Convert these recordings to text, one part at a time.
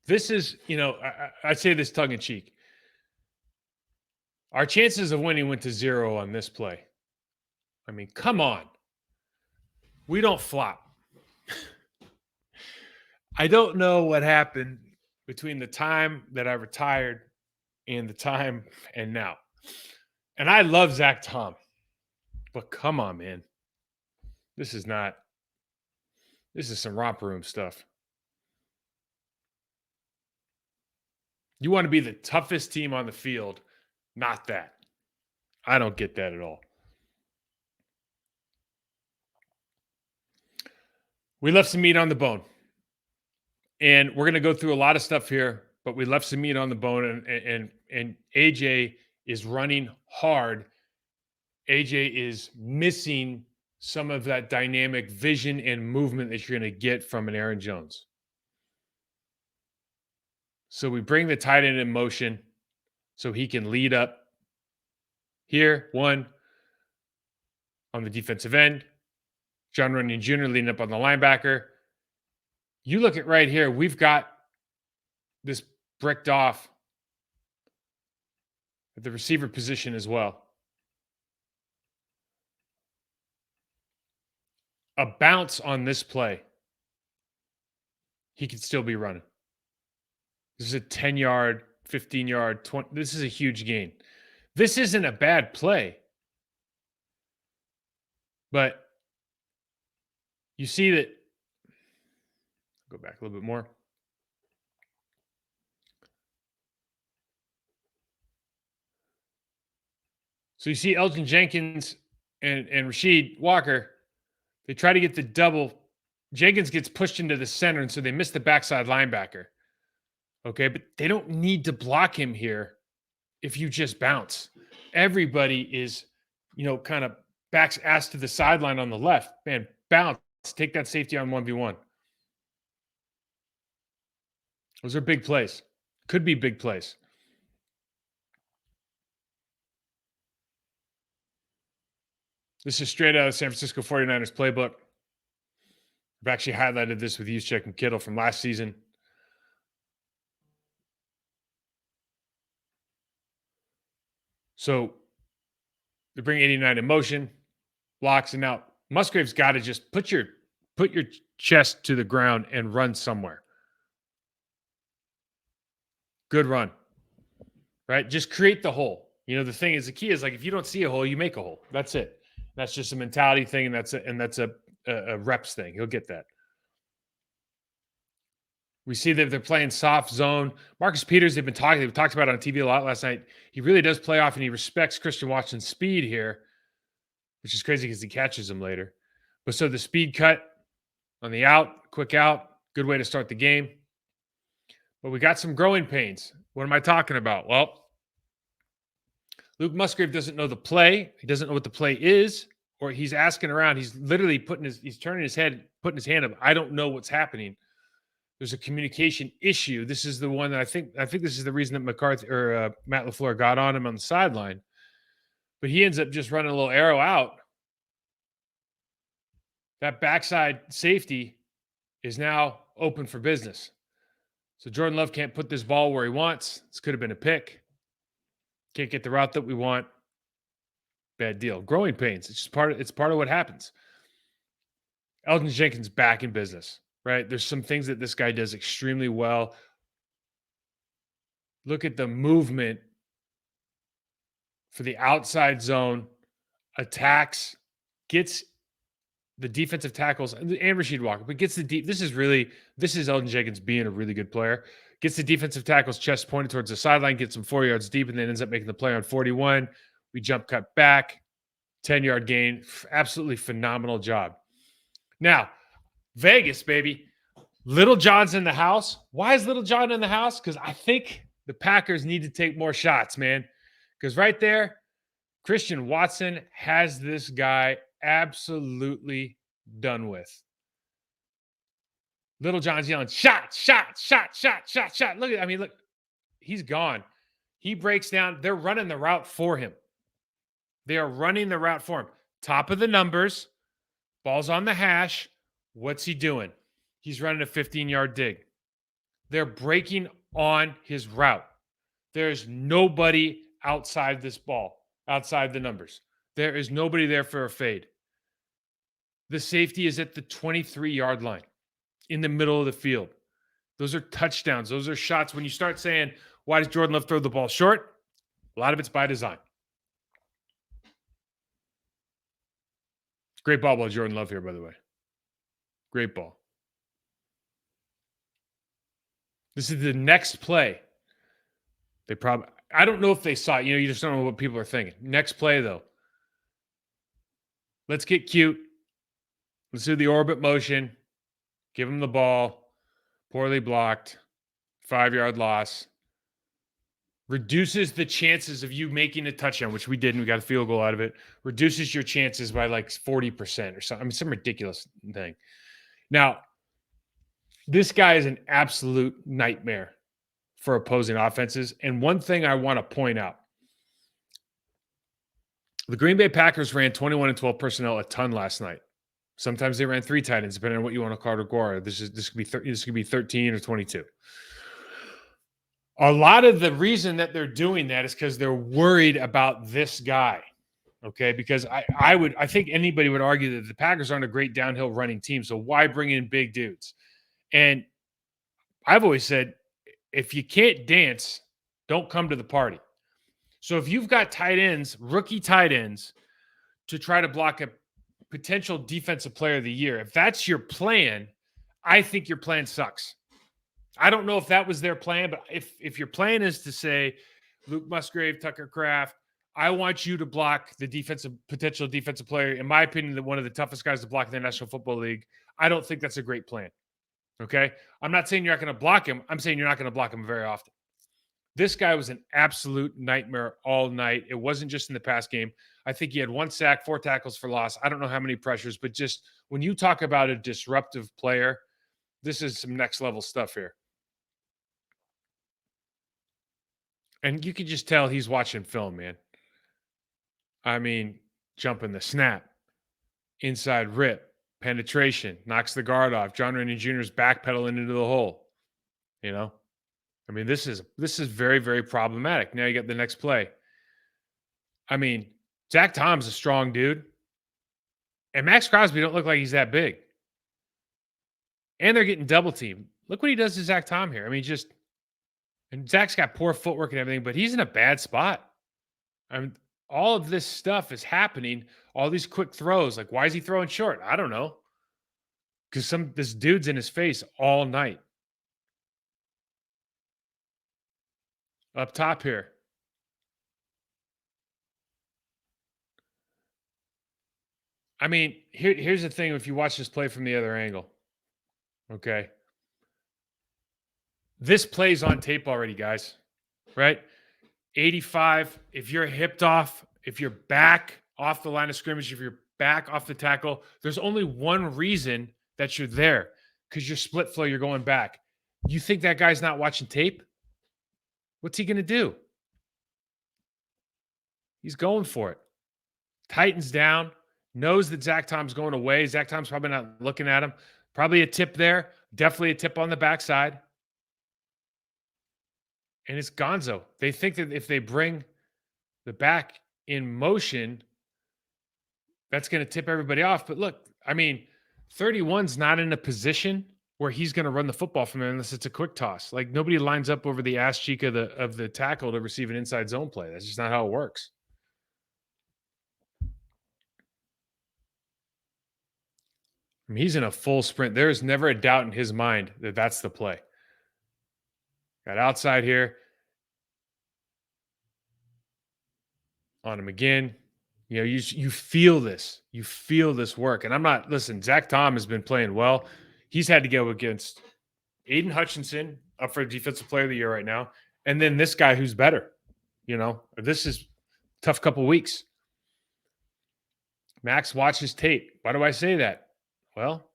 This is, I say this tongue in cheek. Our chances of winning went to 0 on this play. I mean, come on. We don't flop. I don't know what happened between the time that I retired and the time and now. And I love Zach Tom, but come on, man. This is some romper room stuff. You want to be the toughest team on the field, not that. I don't get that at all. We left some meat on the bone. And we're going to go through a lot of stuff here, but we left some meat on the bone, and AJ is running hard. AJ is missing some of that dynamic vision and movement that you're going to get from an Aaron Jones. So we bring the tight end in motion so he can lead up here. One on the defensive end, John Runyon Jr. leading up on the linebacker. You look at right here, we've got this bricked off at the receiver position as well. A bounce on this play, he could still be running. This is a 10-yard, 15-yard, 20. This is a huge gain. This isn't a bad play. But you see that. Go back a little bit more. So you see Elgton Jenkins and Rasheed Walker. They try to get the double. Jenkins gets pushed into the center, and so they miss the backside linebacker. Okay, but they don't need to block him here if you just bounce. Everybody is, kind of backs ass to the sideline on the left. Man, bounce. Take that safety on 1v1. Those are big plays. Could be big plays. This is straight out of the San Francisco 49ers playbook. I've actually highlighted this with Juszczyk and Kittle from last season. So they bring 89 in motion, blocks, and now Musgrave's got to just put your chest to the ground and run somewhere. Good run, right? Just create the hole. The thing is, the key is, like, if you don't see a hole, you make a hole. That's it. That's just a mentality thing, and that's a reps thing. He'll get that. We see that they're playing soft zone. Marcus Peters, they've talked about it on TV a lot last night. He really does play off, and he respects Christian Watson's speed here, which is crazy because he catches him later. But so the speed cut on the out, quick out, good way to start the game. But we got some growing pains. What am I talking about? Well, Luke Musgrave doesn't know the play. He doesn't know what the play is, or he's asking around. He's literally he's turning his head, putting his hand up. I don't know what's happening. There's a communication issue. This is the one that I think this is the reason that Matt LaFleur got on him on the sideline. But he ends up just running a little arrow out. That backside safety is now open for business. So Jordan Love can't put this ball where he wants. This could have been a pick. Can't get the route that we want. Bad deal. Growing pains. It's just part of what happens. Elgton Jenkins back in business, right? There's some things that this guy does extremely well. Look at the movement for the outside zone, attacks, gets the defensive tackles, and Rasheed Walker, but gets the deep. This is Elgton Jenkins being a really good player. Gets the defensive tackle's chest pointed towards the sideline, gets him 4 yards deep, and then ends up making the play on 41. We jump cut back, 10-yard gain. Absolutely phenomenal job. Now, Vegas, baby. Little John's in the house. Why is Little John in the house? Because I think the Packers need to take more shots, man. Because right there, Christian Watson has this guy absolutely done with. Little John's yelling, shot, shot, shot, shot, shot, shot. Look, he's gone. He breaks down. They're running the route for him. They are running the route for him. Top of the numbers. Ball's on the hash. What's he doing? He's running a 15-yard dig. They're breaking on his route. There's nobody outside this ball, outside the numbers. There is nobody there for a fade. The safety is at the 23-yard line in the middle of the field. Those are touchdowns. Those are shots. When you start saying, why does Jordan Love throw the ball short? A lot of it's by design. Great ball by Jordan Love here, by the way. Great ball. This is the next play. I don't know if they saw it. You just don't know what people are thinking. Next play, though. Let's get cute. Let's do the orbit motion. Give him the ball. Poorly blocked. 5-yard loss. Reduces the chances of you making a touchdown, which we didn't. We got a field goal out of it. Reduces your chances by like 40% or something. I mean, some ridiculous thing. Now, this guy is an absolute nightmare for opposing offenses. And one thing I want to point out, the Green Bay Packers ran 21 and 12 personnel a ton last night. Sometimes they ran 3 tight ends, depending on what you want to call it. Guara. This could be 13 or 22. A lot of the reason that they're doing that is because they're worried about this guy. Okay, because I think anybody would argue that the Packers aren't a great downhill running team. So why bring in big dudes? And I've always said, if you can't dance, don't come to the party. So if you've got tight ends, rookie tight ends, to try to block a potential defensive player of the year, if that's your plan, I think your plan sucks. I don't know if that was their plan, but if your plan is to say, Luke Musgrave, Tucker Kraft, I want you to block the potential defensive player, in my opinion, one of the toughest guys to block in the National Football League, I don't think that's a great plan. Okay? I'm not saying you're not going to block him. I'm saying you're not going to block him very often. This guy was an absolute nightmare all night. It wasn't just in the pass game. I think he had 1 sack, 4 tackles for loss. I don't know how many pressures, but just when you talk about a disruptive player, this is some next level stuff here. And you can just tell he's watching film, man. I mean, jumping the snap, inside rip, penetration, knocks the guard off. John Rennie Jr. is backpedaling into the hole. I mean, this is very, very problematic. Now you got the next play. I mean, Zach Tom's a strong dude. And Max Crosby don't look like he's that big. And they're getting double teamed. Look what he does to Zach Tom here. I mean, and Zach's got poor footwork and everything, but he's in a bad spot. I mean, all of this stuff is happening. All these quick throws. Like, why is he throwing short? I don't know. Because this dude's in his face all night. Up top here. I mean, here's the thing if you watch this play from the other angle. Okay. This play's on tape already, guys. Right? 85. If you're hipped off, if you're back off the line of scrimmage, if you're back off the tackle, there's only one reason that you're there, because you're split flow, you're going back. You think that guy's not watching tape? What's he going to do? He's going for it. Tightens down, knows that Zach Tom's going away. Zach Tom's probably not looking at him. Probably a tip there. Definitely a tip on the backside. And it's gonzo. They think that if they bring the back in motion, that's going to tip everybody off. But look, I mean, 31's not in a position where he's going to run the football from there unless it's a quick toss. Like, nobody lines up over the ass cheek of the tackle to receive an inside zone play. That's just not how it works. I mean, he's in a full sprint. There is never a doubt in his mind that that's the play. Got outside here. On him again. You feel this. You feel this work. And listen, Zach Tom has been playing well. He's had to go against Aiden Hutchinson, up for Defensive Player of the Year right now. And then this guy who's better. This is a tough couple weeks. Max watches tape. Why do I say that? Well,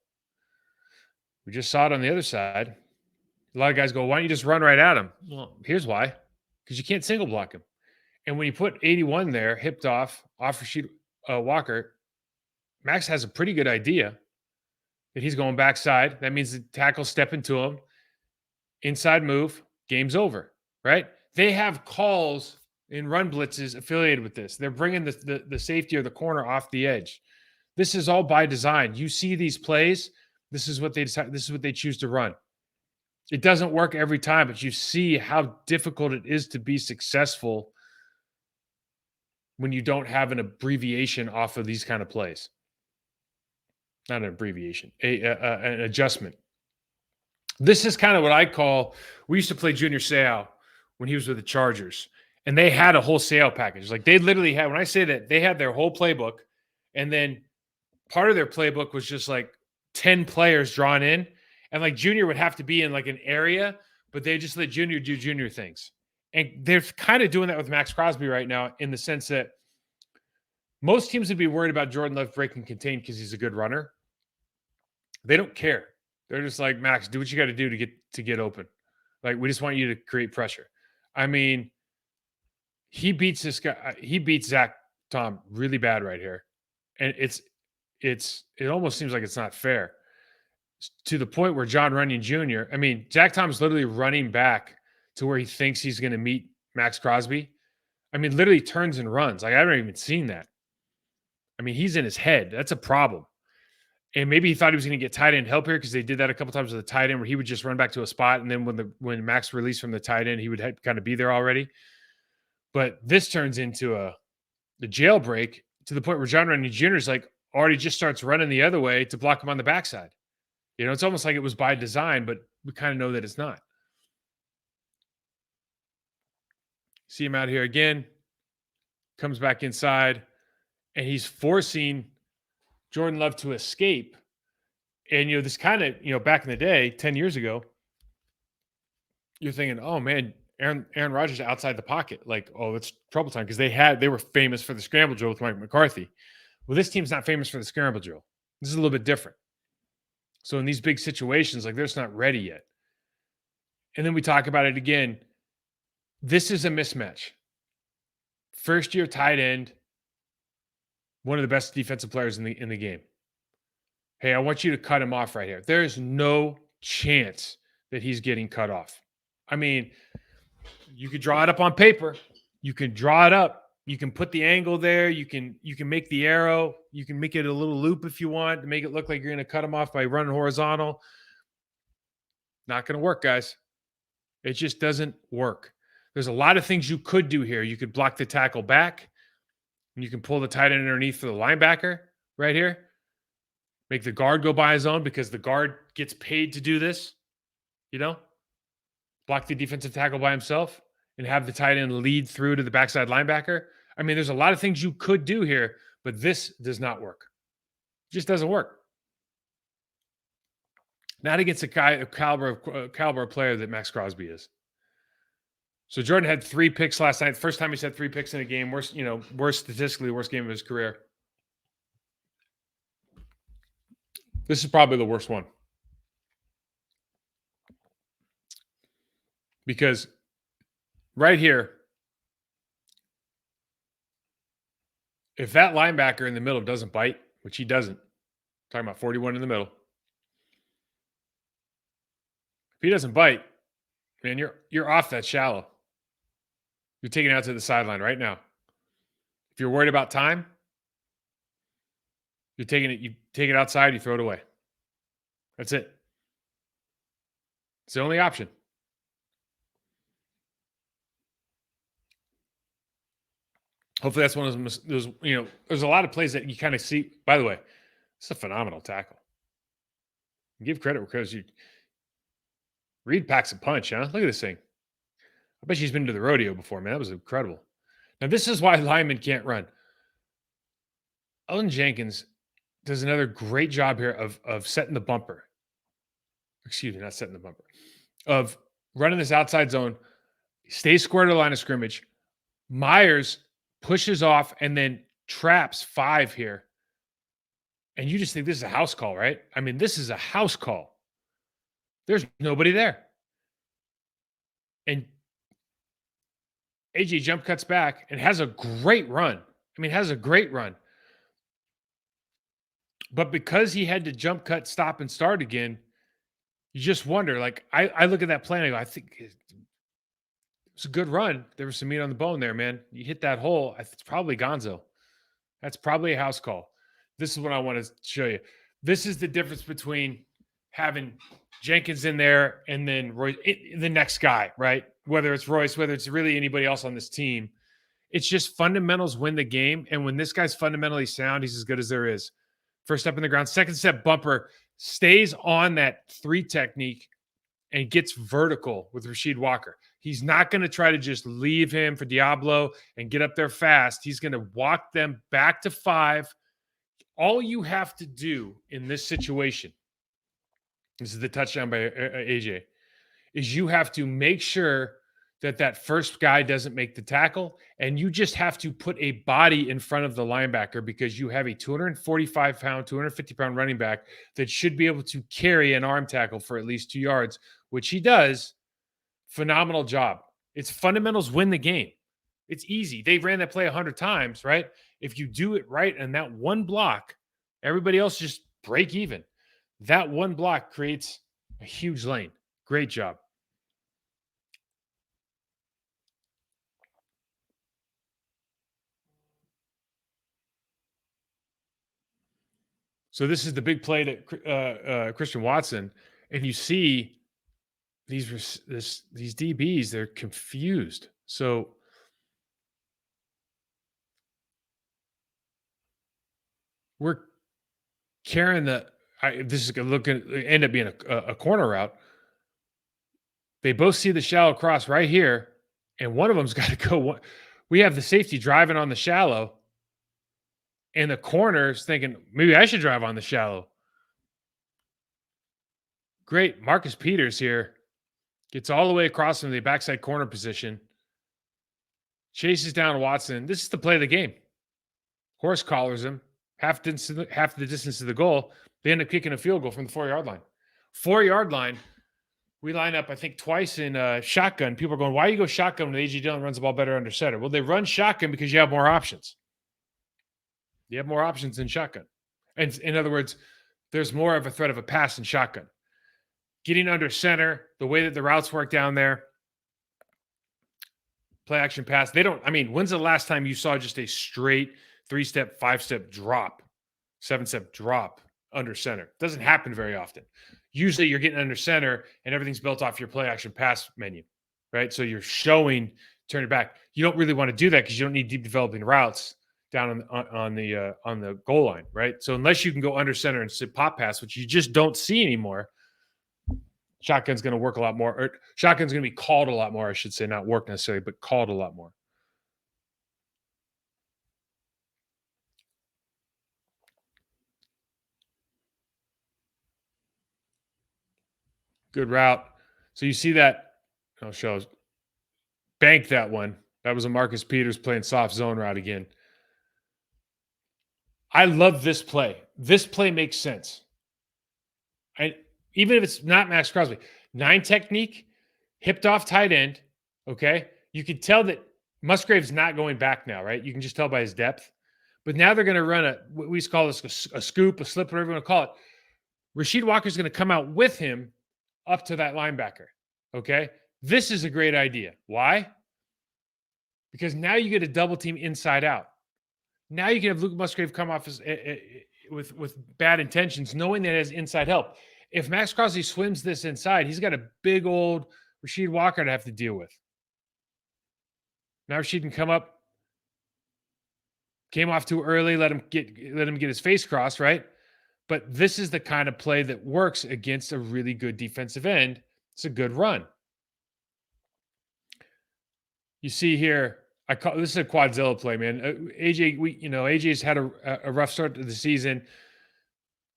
we just saw it on the other side. A lot of guys go, why don't you just run right at him? Well, here's why. Because you can't single block him. And when you put 81 there, hipped off Rasheed Walker, Max has a pretty good idea that he's going backside. That means the tackle's stepping to him. inside move, game's over, right? They have calls in run blitzes affiliated with this. They're bringing the safety or the corner off the edge. This is all by design. You see these plays. This is what they decide. This is what they choose to run. It doesn't work every time, but you see how difficult it is to be successful when you don't have an abbreviation off of these kind of plays. Not an abbreviation, an adjustment. This is kind of what I call. We used to play Junior Seau when he was with the Chargers, and they had a whole Seau package. Like they literally had. When I say that, they had their whole playbook, and then part of their playbook was just like 10 players drawn in, and like Junior would have to be in like an area, but they just let Junior do Junior things. And they're kind of doing that with Max Crosby right now, in the sense that most teams would be worried about Jordan Love breaking contain because he's a good runner. They don't care. They're just like, Max, do what you got to do to get open. Like, we just want you to create pressure. I mean, he beats this guy. He beats Zach Tom really bad right here, and it almost seems like it's not fair, to the point where John Runyon Jr. I mean, Zach Tom's literally running back to where he thinks he's going to meet Max Crosby. I mean, literally turns and runs. Like, I haven't even seen that. I mean, he's in his head. That's a problem. And maybe he thought he was going to get tight end help here, because they did that a couple times with the tight end, where he would just run back to a spot, and then when Max released from the tight end, he would kind of be there already. But this turns into the jailbreak, to the point where John Runyon Jr. is like already just starts running the other way to block him on the backside. You know, it's almost like it was by design, but we kind of know that it's not. See him out here again, comes back inside, and he's forcing Jordan Love to escape. And, you know, this kind of, you know, back in the day, 10 years ago, you're thinking, oh man, Aaron Rodgers outside the pocket. Like, oh, it's trouble time, because they were famous for the scramble drill with Mike McCarthy. Well, this team's not famous for the scramble drill. This is a little bit different. So in these big situations, like, they're just not ready yet. And then we talk about it again. This is a mismatch. First year tight end, one of the best defensive players in the game. Hey, I want you to cut him off right here. There is no chance that he's getting cut off. I mean, you could draw it up on paper. You can draw it up. You can put the angle there. You can make the arrow. You can make it a little loop if you want to make it look like you're going to cut him off by running horizontal. Not going to work, guys. It just doesn't work. There's a lot of things you could do here. You could block the tackle back, and you can pull the tight end underneath for the linebacker right here. Make the guard go by his own, because the guard gets paid to do this. You know, block the defensive tackle by himself and have the tight end lead through to the backside linebacker. I mean, there's a lot of things you could do here, but this does not work. It just doesn't work. Not against a caliber player that Max Crosby is. So Jordan had 3 picks last night. First time he's had 3 picks in a game. Worst statistically, worst game of his career. This is probably the worst one. Because right here, if that linebacker in the middle doesn't bite, which he doesn't, talking about 41 in the middle. If he doesn't bite, man, you're off that shallow. You're taking it out to the sideline right now. If you're worried about time, you take it outside, you throw it away. That's it. It's the only option. Hopefully that's one of those, you know, there's a lot of plays that you kind of see. By the way, it's a phenomenal tackle. Give credit where credit's due. Reed packs a punch, huh? Look at this thing. I bet she's been to the rodeo before, man. That was incredible. Now, this is why linemen can't run. Elgton Jenkins does another great job here of setting the bumper. Excuse me, not setting the bumper. Of running this outside zone, stays square to the line of scrimmage. Myers pushes off and then traps 5 here. And you just think this is a house call, right? I mean, this is a house call. There's nobody there. And AJ jump cuts back and has a great run. I mean, has a great run. But because he had to jump cut, stop, and start again, You just wonder, like, I look at that play and I go, I think it's a good run. There was some meat on the bone there, man. You hit that hole, it's probably Gonzo. That's probably a house call. This is what I want to show you. This is the difference between having Jenkins in there and then the next guy, right? Whether it's Royce, whether it's really anybody else on this team. It's just fundamentals win the game. And when this guy's fundamentally sound, he's as good as there is. First step in the ground, second step bumper, stays on that 3 technique and gets vertical with Rasheed Walker. He's not going to try to just leave him for Diablo and get up there fast. He's going to walk them back to 5. All you have to do in this situation, this is the touchdown by AJ, is you have to make sure that that first guy doesn't make the tackle, and you just have to put a body in front of the linebacker because you have a 245-pound, 250-pound running back that should be able to carry an arm tackle for at least 2 yards, which he does. Phenomenal job. It's fundamentals win the game. It's easy. They ran that play 100 times, right? If you do it right and that one block, everybody else just break even. That one block creates a huge lane. Great job. So this is the big play to Christian Watson, and you see these DBs, they're confused. So we're carrying this is going to end up being a corner route. They both see the shallow cross right here, and one of them's got to go. We have the safety driving on the shallow, and the corner's thinking, maybe I should drive on the shallow. Great. Marcus Peters here gets all the way across from the backside corner position, chases down Watson. This is the play of the game. Horse collars him half the distance to the goal. They end up kicking a field goal from the 4-yard line. 4-yard line. We line up, I think, twice in shotgun. People are going, why do you go shotgun when A.J. Dillon runs the ball better under center? Well, they run shotgun because you have more options. You have more options in shotgun. And in other words, there's more of a threat of a pass in shotgun. Getting under center, the way that the routes work down there, play action pass. When's the last time you saw just a straight 3-step, 5-step drop, 7-step drop under center? Doesn't happen very often. Usually you're getting under center and everyth's built off your play action pass menu, right? So you're showing, turn it back. You don't really want to do that because you don't need deep developing routes down on the goal line, right? So unless you can go under center and sit pop pass, which you just don't see anymore, shotgun's going to work a lot more. Or shotgun's going to be called a lot more, I should say, not work necessarily, but called a lot more. Good route. So you see that, I'll show, bank that one. That was a Marcus Peters playing soft zone route again. I love this play. This play makes sense. Even if it's not Max Crosby, 9 technique, hipped off tight end. Okay. You can tell that Musgrave's not going back now, right? You can just tell by his depth. But now they're going to run what we call this a scoop, a slip, whatever you want to call it. Rasheed Walker's going to come out with him up to that linebacker. Okay. This is a great idea. Why? Because now you get a double team inside out. Now you can have Luke Musgrave come off with bad intentions, knowing that it has inside help. If Max Crosby swims this inside, he's got a big old Rasheed Walker to have to deal with. Now Rasheed can come up, came off too early, let him get his face crossed, right? But this is the kind of play that works against a really good defensive end. It's a good run. You see here, this is a quadzilla play, man. AJ's had a rough start to the season.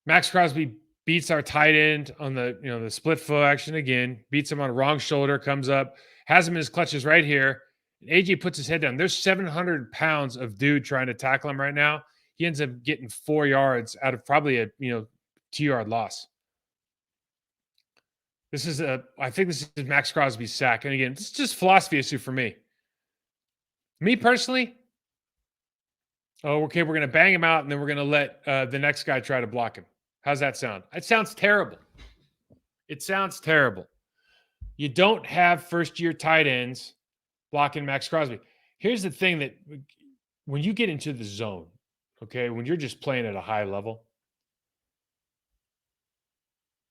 Max Crosby beats our tight end on the split foot action again, beats him on a wrong shoulder, comes up, has him in his clutches right here. AJ puts his head down. There's 700 pounds of dude trying to tackle him right now. He ends up getting 4 yards out of probably a 2-yard loss. I think this is Max Crosby's sack. And again, it's just philosophy issue for me. Me personally, we're going to bang him out and then we're going to let the next guy try to block him. How's that sound? It sounds terrible. It sounds terrible. You don't have first-year tight ends blocking Max Crosby. Here's the thing that when you get into the zone, okay, when you're just playing at a high level,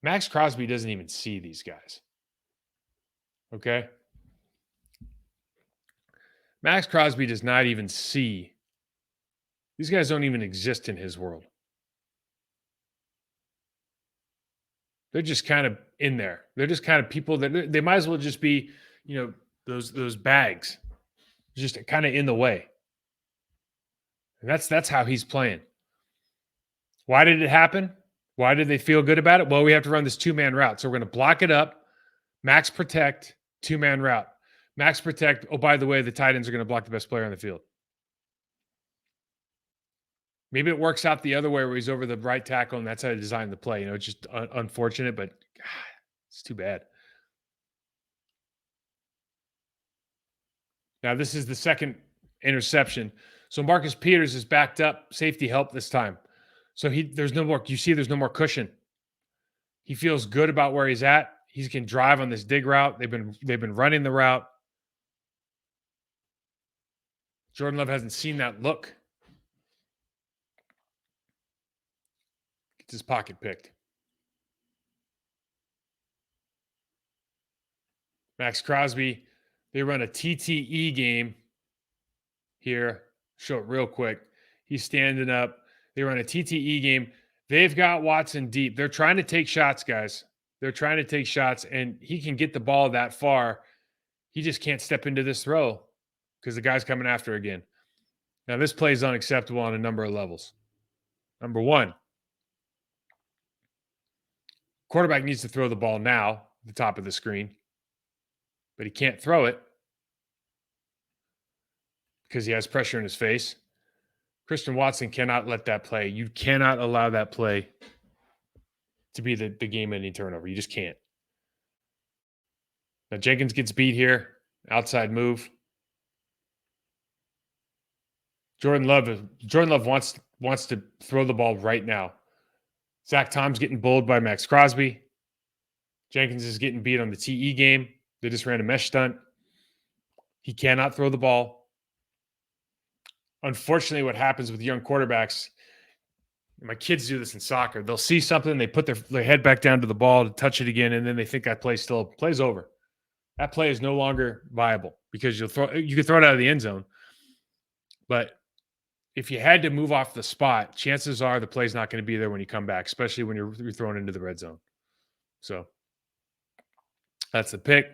Max Crosby doesn't even see these guys. Okay? Max Crosby does not even see. These guys don't even exist in his world. They're just kind of in there. They're just kind of people that they might as well just be, those bags, just kind of in the way. And that's how he's playing. Why did it happen? Why did they feel good about it? Well, we have to run this 2-man route. So we're going to block it up, max protect, 2-man route. Max protect. Oh, by the way, the tight ends are going to block the best player on the field. Maybe it works out the other way where he's over the right tackle, and that's how they designed the play. It's just unfortunate, but God, it's too bad. Now, this is the second interception. So Marcus Peters is backed up, safety help this time. So there's no more. You see, there's no more cushion. He feels good about where he's at. He can drive on this dig route. They've been running the route. Jordan Love hasn't seen that look. Gets his pocket picked. Max Crosby, they run a TTE game here. Show it real quick. He's standing up. They run a TTE game. They've got Watson deep. They're trying to take shots, guys. They're trying to take shots, and he can get the ball that far. He just can't step into this throw because the guy's coming after again. Now, this play is unacceptable on a number of levels. Number one, quarterback needs to throw the ball now at the top of the screen, but he can't throw it because he has pressure in his face. Christian Watson cannot let that play. You cannot allow that play to be the game-ending turnover. You just can't. Now, Jenkins gets beat here. Outside move. Jordan Love wants to throw the ball right now. Zach Tom's getting bowled by Max Crosby. Jenkins is getting beat on the TE game. They just ran a mesh stunt. He cannot throw the ball. Unfortunately, what happens with young quarterbacks, my kids do this in soccer. They'll see something, they put their head back down to the ball to touch it again, and then they think that play's over. That play is no longer viable because you can throw it out of the end zone. But if you had to move off the spot, chances are the play's not going to be there when you come back, especially when you're thrown into the red zone. So that's the pick.